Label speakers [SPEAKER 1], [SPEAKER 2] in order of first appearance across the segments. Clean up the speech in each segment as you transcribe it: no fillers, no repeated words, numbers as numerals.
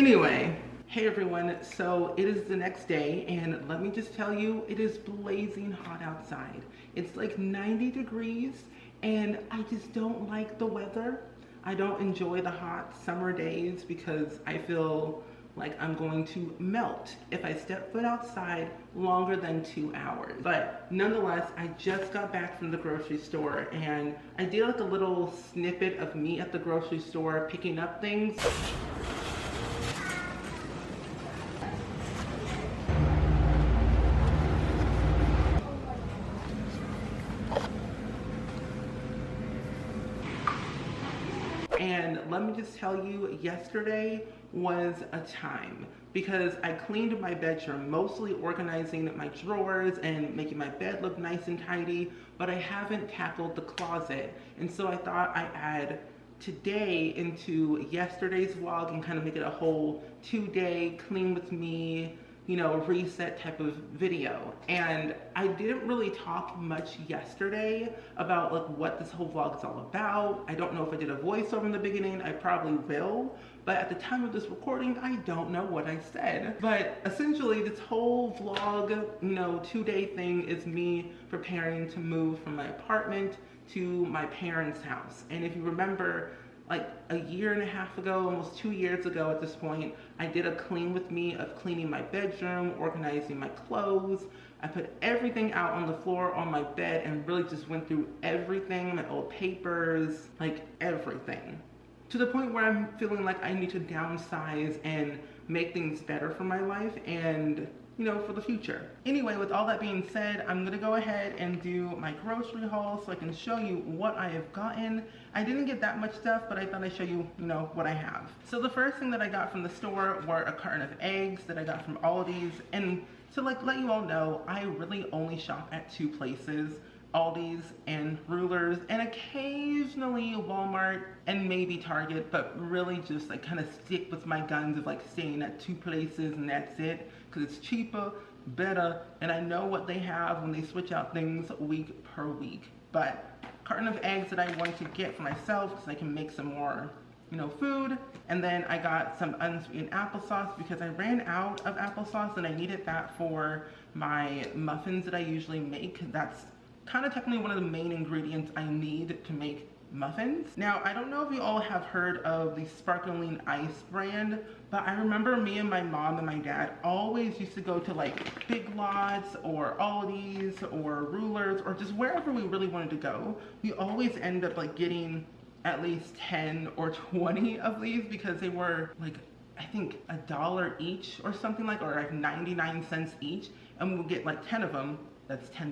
[SPEAKER 1] Anyway, hey everyone, so it is the next day and let me just tell you, it is blazing hot outside. It's like 90 degrees and I just don't like the weather. I don't enjoy the hot summer days because I feel like I'm going to melt if I step foot outside longer than 2 hours. But nonetheless, I just got back from the grocery store and I did like a little snippet of me at the grocery store picking up things. And let me just tell you, yesterday was a time because I cleaned my bedroom, mostly organizing my drawers and making my bed look nice and tidy, but I haven't tackled the closet. And so I thought I'd add today into yesterday's vlog and kind of make it a whole 2-day clean with me, you know, reset type of video. And I didn't really talk much yesterday about like what this whole vlog is all about. I don't know if I did a voiceover in the beginning. I probably will, but at the time of this recording, I don't know what I said. But essentially this whole vlog, you know, 2-day thing is me preparing to move from my apartment to my parents' house. And if you remember, like a year and a half ago, almost 2 years ago at this point, I did a clean with me of cleaning my bedroom, organizing my clothes. I put everything out on the floor on my bed and really just went through everything, my old papers, like everything. To the point where I'm feeling like I need to downsize and make things better for my life and, you know, for the future. Anyway, with all that being said, I'm gonna go ahead and do my grocery haul so I can show you what I have gotten. I didn't get that much stuff, but I thought I'd show you, you know, what I have. So the first thing that I got from the store were a carton of eggs that I got from Aldi's. And to like let you all know, I really only shop at 2 places. Aldi's and Rulers, and occasionally Walmart and maybe Target, but really just like kind of stick with my guns of like staying at 2 places and that's it, because it's cheaper, better, and I know what they have when they switch out things week per week. But carton of eggs that I wanted to get for myself because I can make some more, you know, food. And then I got some unsweetened applesauce because I ran out of applesauce and I needed that for my muffins that I usually make. That's kind of technically one of the main ingredients I need to make muffins. Now, I don't know if you all have heard of the Sparkling Ice brand, but I remember me and my mom and my dad always used to go to like Big Lots or Aldi's or Rulers or just wherever we really wanted to go. We always end up like getting at least 10 or 20 of these because they were like, I think $1 each or something like, or like 99 cents each, and we'll get like 10 of them. That's $10.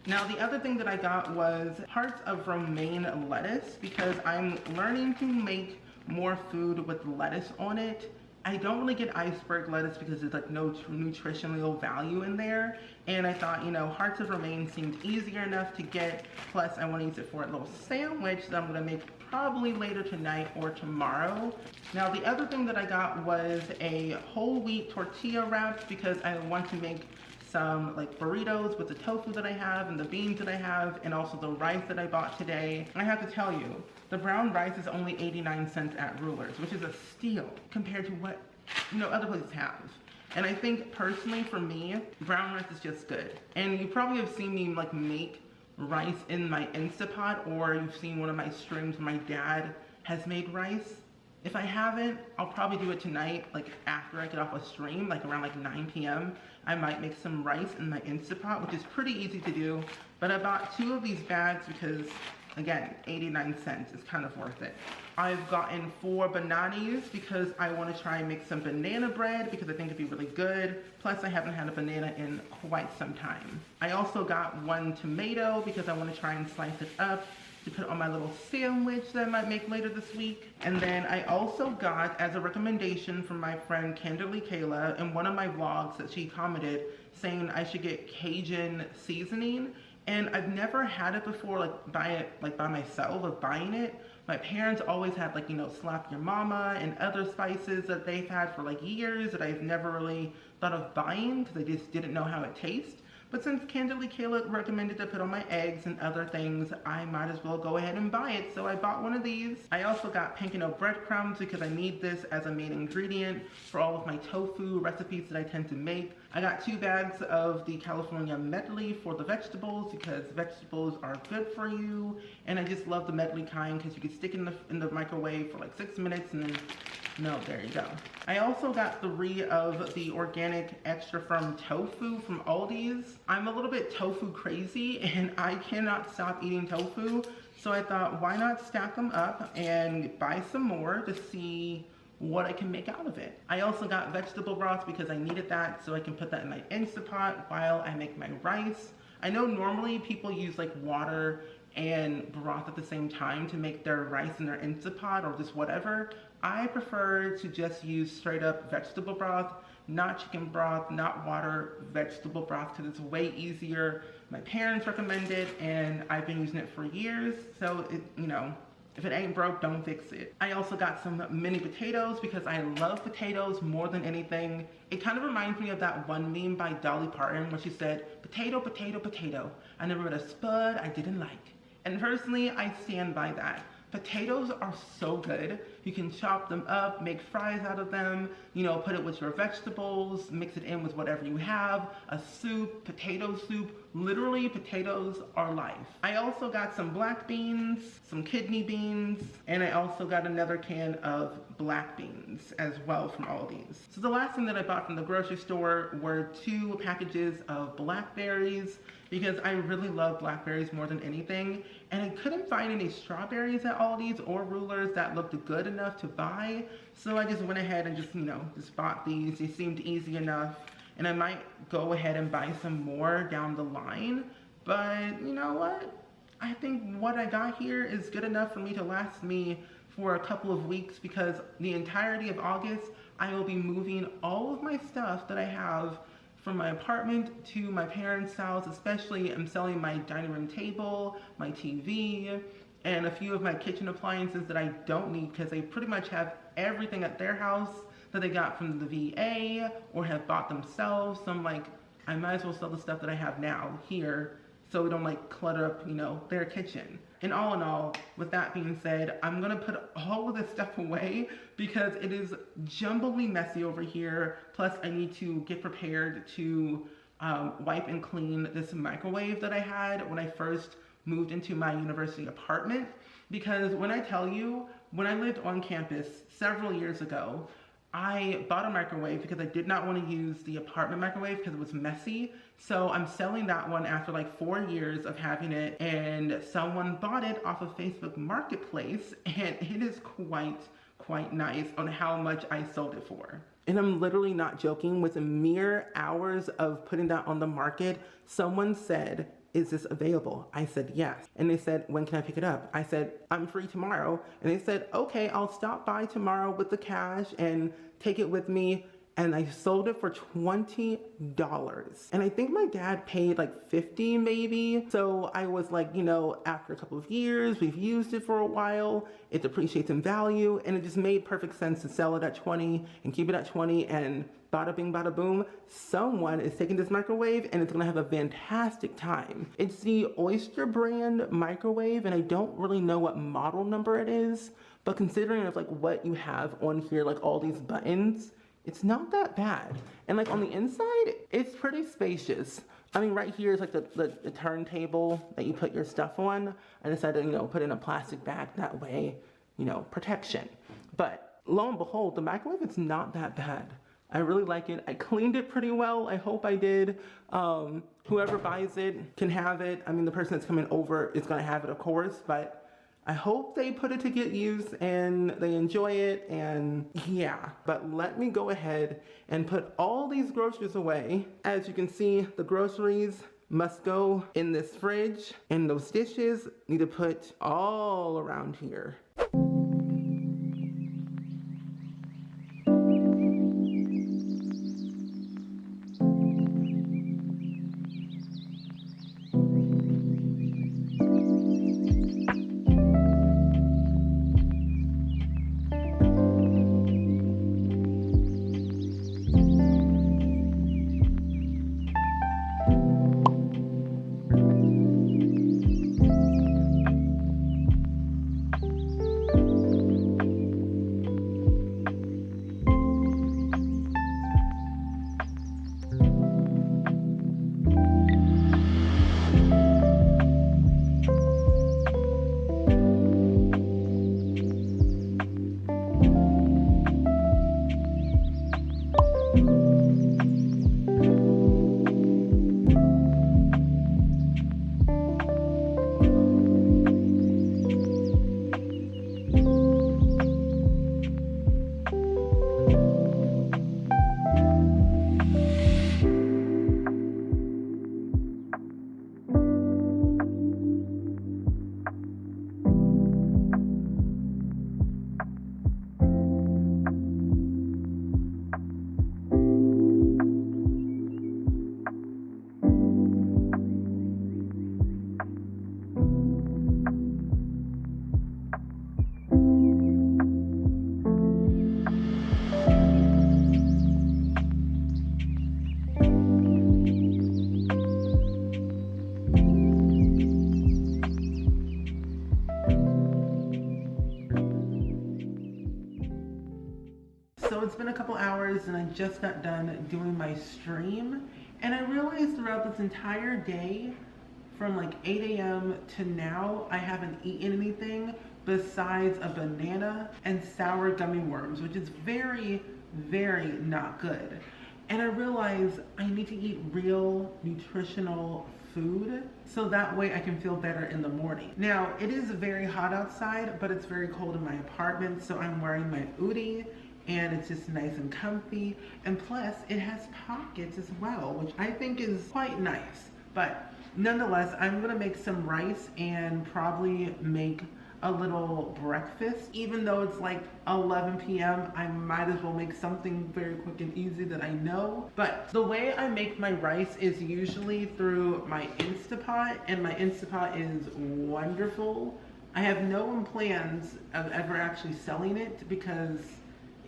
[SPEAKER 1] Now the other thing that I got was hearts of romaine lettuce because I'm learning to make more food with lettuce on it. I don't really get iceberg lettuce because there's like no nutritional value in there. And I thought, you know, hearts of romaine seemed easier enough to get. Plus I want to use it for a little sandwich that I'm going to make probably later tonight or tomorrow. Now the other thing that I got was a whole wheat tortilla wraps because I want to make some like burritos with the tofu that I have and the beans that I have and also the rice that I bought today. I have to tell you, the brown rice is only 89 cents at Rulers, which is a steal compared to what, you know, other places have. And I think personally for me, brown rice is just good. And you probably have seen me like make rice in my Instapot, or you've seen one of my streams where my dad has made rice. If I haven't, I'll probably do it tonight, like after I get off a stream, like around like 9 p.m. I might make some rice in my Instapot, which is pretty easy to do. But I bought 2 of these bags because, again, 89 cents is kind of worth it. I've gotten 4 bananas because I want to try and make some banana bread because I think it'd be really good. Plus, I haven't had a banana in quite some time. I also got 1 tomato because I want to try and slice it up to put on my little sandwich that I might make later this week. And then I also got, as a recommendation from my friend Kenderly Kayla in one of my vlogs that she commented saying I should get Cajun seasoning. And I've never had it before, like by myself, of buying it. My parents always had like, you know, Slap Your Mama and other spices that they've had for like years that I've never really thought of buying because I just didn't know how it tastes. But but since Candidly Kayla recommended to put on my eggs and other things, I might as well go ahead and buy it. So I bought one of these. I also got panko breadcrumbs because I need this as a main ingredient for all of my tofu recipes that I tend to make. I got 2 bags of the California medley for the vegetables because vegetables are good for you, and I just love the medley kind because you can stick it in the microwave for like 6 minutes and then there you go. I also got 3 of the organic extra firm tofu from Aldi's. I'm a little bit tofu crazy and I cannot stop eating tofu, so I thought why not stack them up and buy some more to see what I can make out of it. I also got vegetable broth because I needed that so I can put that in my Instapot while I make my rice. I know normally people use like water and broth at the same time to make their rice in their Instapot or just whatever. I prefer to just use straight up vegetable broth, not chicken broth, not water, vegetable broth, because it's way easier. My parents recommend it and I've been using it for years, so if it ain't broke, don't fix it. I also got some mini potatoes because I love potatoes more than anything. It kind of reminds me of that one meme by Dolly Parton where she said, potato, potato, potato. I never read a spud I didn't like. And personally, I stand by that. Potatoes are so good. You can chop them up, make fries out of them, put it with your vegetables, mix it in with whatever you have, a soup, potato soup. Literally, potatoes are life. I also got some black beans, some kidney beans, and I also got another can of black beans as well from Aldi's. So the last thing that I bought from the grocery store were 2 packages of blackberries because I really love blackberries more than anything, and I couldn't find any strawberries at Aldi's or Rulers that looked good enough to buy, so I just went ahead and just bought these. They seemed easy enough, and I might go ahead and buy some more down the line, but you know what? I think what I got here is good enough for me to last me for a couple of weeks because the entirety of August, I will be moving all of my stuff that I have from my apartment to my parents' house. Especially, I'm selling my dining room table, my TV, and a few of my kitchen appliances that I don't need because they pretty much have everything at their house that they got from the VA or have bought themselves. So I'm like, I might as well sell the stuff that I have now here so we don't like clutter up, their kitchen. And all in all, with that being said, I'm gonna put all of this stuff away because it is jumbly messy over here. Plus I need to get prepared to wipe and clean this microwave that I had when I first moved into my university apartment. Because when I tell you, when I lived on campus several years ago, I bought a microwave because I did not want to use the apartment microwave because it was messy. So I'm selling that one after like 4 years of having it, and someone bought it off of Facebook Marketplace, and it is quite nice on how much I sold it for. And I'm literally not joking, within mere hours of putting that on the market, someone said, is this available? I said, yes. And they said, when can I pick it up? I said, I'm free tomorrow. And they said, okay, I'll stop by tomorrow with the cash and take it with me. And I sold it for $20. And I think my dad paid like $50 maybe. So I was like, after a couple of years, we've used it for a while, it depreciates in value, and it just made perfect sense to sell it at 20 and keep it at 20, and bada bing, bada boom, someone is taking this microwave and it's gonna have a fantastic time. It's the Oyster brand microwave, and I don't really know what model number it is, but considering of like what you have on here, like all these buttons, it's not that bad. And like on the inside, it's pretty spacious. I mean, right here is like the turntable that you put your stuff on. I decided to, put in a plastic bag that way, protection. But lo and behold, the microwave, it's not that bad. I really like it. I cleaned it pretty well. I hope I did. Whoever buys it can have it. I mean, the person that's coming over is gonna have it, of course, but I hope they put it to good use and they enjoy it, and yeah. But let me go ahead and put all these groceries away. As you can see, the groceries must go in this fridge, and those dishes need to put all around here. So it's been a couple hours and I just got done doing my stream, and I realized throughout this entire day from like 8 a.m. to now I haven't eaten anything besides a banana and sour gummy worms, which is very, very not good. And I realized I need to eat real nutritional food so that way I can feel better in the morning. Now, it is very hot outside, but it's very cold in my apartment, so I'm wearing my hoodie and it's just nice and comfy, and plus it has pockets as well, which I think is quite nice. But nonetheless, I'm gonna make some rice and probably make a little breakfast. Even though it's like 11 p.m., I might as well make something very quick and easy that I know. But the way I make my rice is usually through my Instapot, and my Instapot is wonderful. I have no plans of ever actually selling it because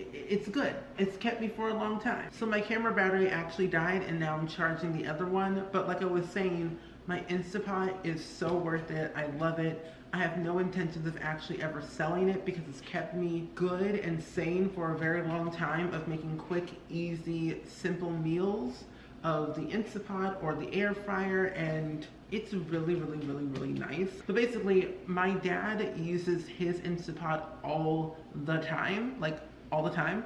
[SPEAKER 1] it's good. It's kept me for a long time. So my camera battery actually died and now I'm charging the other one. But like I was saying, my Instapot is so worth it. I love it. I have no intentions of actually ever selling it because it's kept me good and sane for a very long time of making quick, easy, simple meals of the Instapot or the air fryer, and it's really, really, really, really nice. So basically, my dad uses his Instapot all the time, like all the time,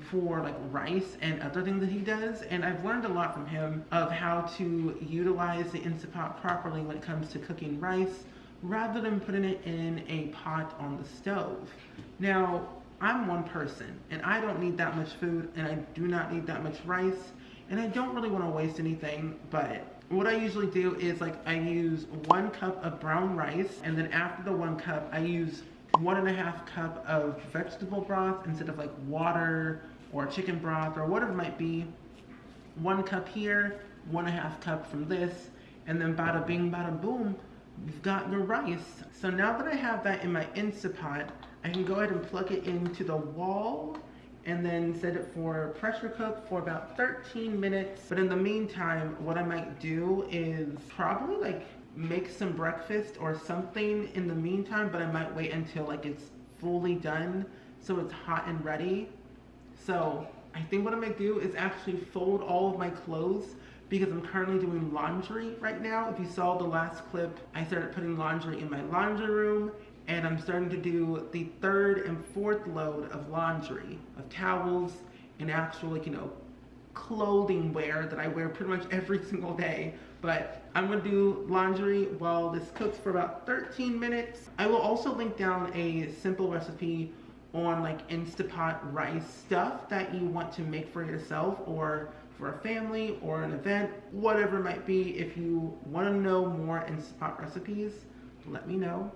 [SPEAKER 1] for like rice and other things that he does, and I've learned a lot from him of how to utilize the Instapot properly when it comes to cooking rice rather than putting it in a pot on the stove. Now, I'm one person and I don't need that much food, and I do not need that much rice, and I don't really want to waste anything. But what I usually do is like I use 1 cup of brown rice, and then after the 1 cup I use 1.5 cup of vegetable broth instead of like water or chicken broth or whatever it might be. 1 cup here, 1.5 cup from this, and then bada bing, bada boom, you've got your rice. So now that I have that in my Instapot, I can go ahead and plug it into the wall and then set it for pressure cook for about 13 minutes. But in the meantime, what I might do is probably like make some breakfast or something in the meantime, but I might wait until like it's fully done so it's hot and ready. So I think what I might do is actually fold all of my clothes because I'm currently doing laundry right now. If you saw the last clip, I started putting laundry in my laundry room, and I'm starting to do the 3rd and 4th load of laundry, of towels and actual, like, you know, clothing wear that I wear pretty much every single day. But I'm gonna do laundry while this cooks for about 13 minutes. I will also link down a simple recipe on like Instapot rice stuff that you want to make for yourself or for a family or an event, whatever it might be. If you want to know more Instapot recipes, let me know.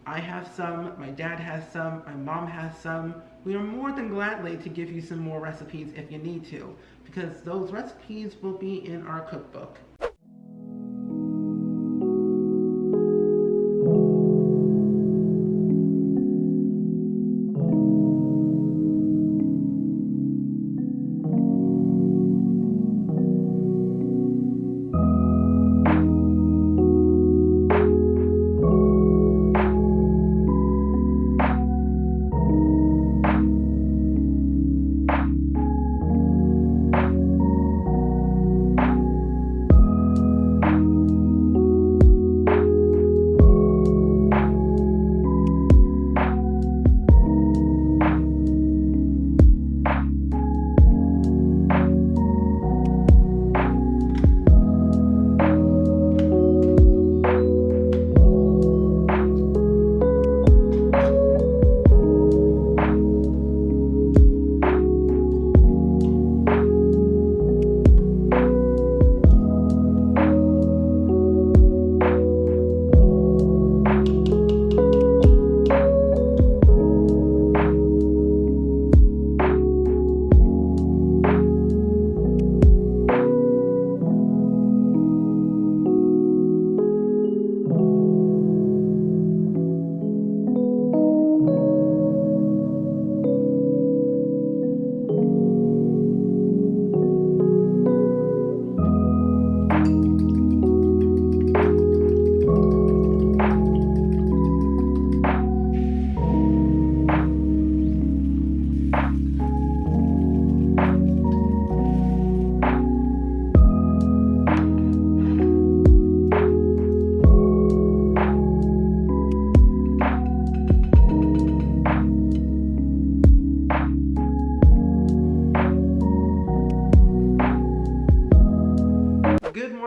[SPEAKER 1] I have some, my dad has some, my mom has some. We are more than gladly to give you some more recipes if you need to, because those recipes will be in our cookbook.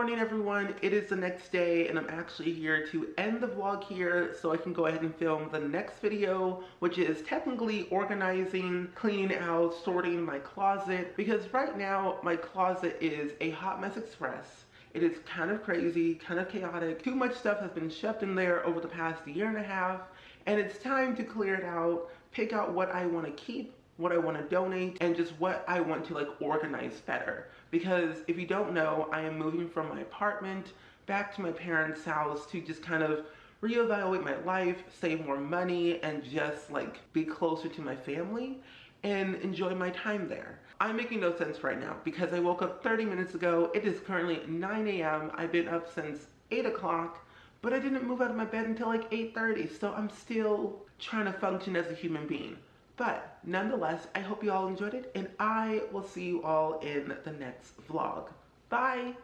[SPEAKER 1] morning, everyone. It is the next day and I'm actually here to end the vlog here so I can go ahead and film the next video, which is technically organizing, cleaning out, sorting my closet, because right now my closet is a hot mess express. It is kind of crazy, kind of chaotic. Too much stuff has been shoved in there over the past year and a half, and it's time to clear it out, pick out what I want to keep, what I want to donate, and just what I want to organize better. Because if you don't know, I am moving from my apartment back to my parents' house to just kind of reevaluate my life, save more money, and just be closer to my family and enjoy my time there. I'm making no sense right now because I woke up 30 minutes ago. It is currently 9 a.m. I've been up since 8 o'clock, but I didn't move out of my bed until 8:30, so I'm still trying to function as a human being. But nonetheless, I hope you all enjoyed it, and I will see you all in the next vlog. Bye!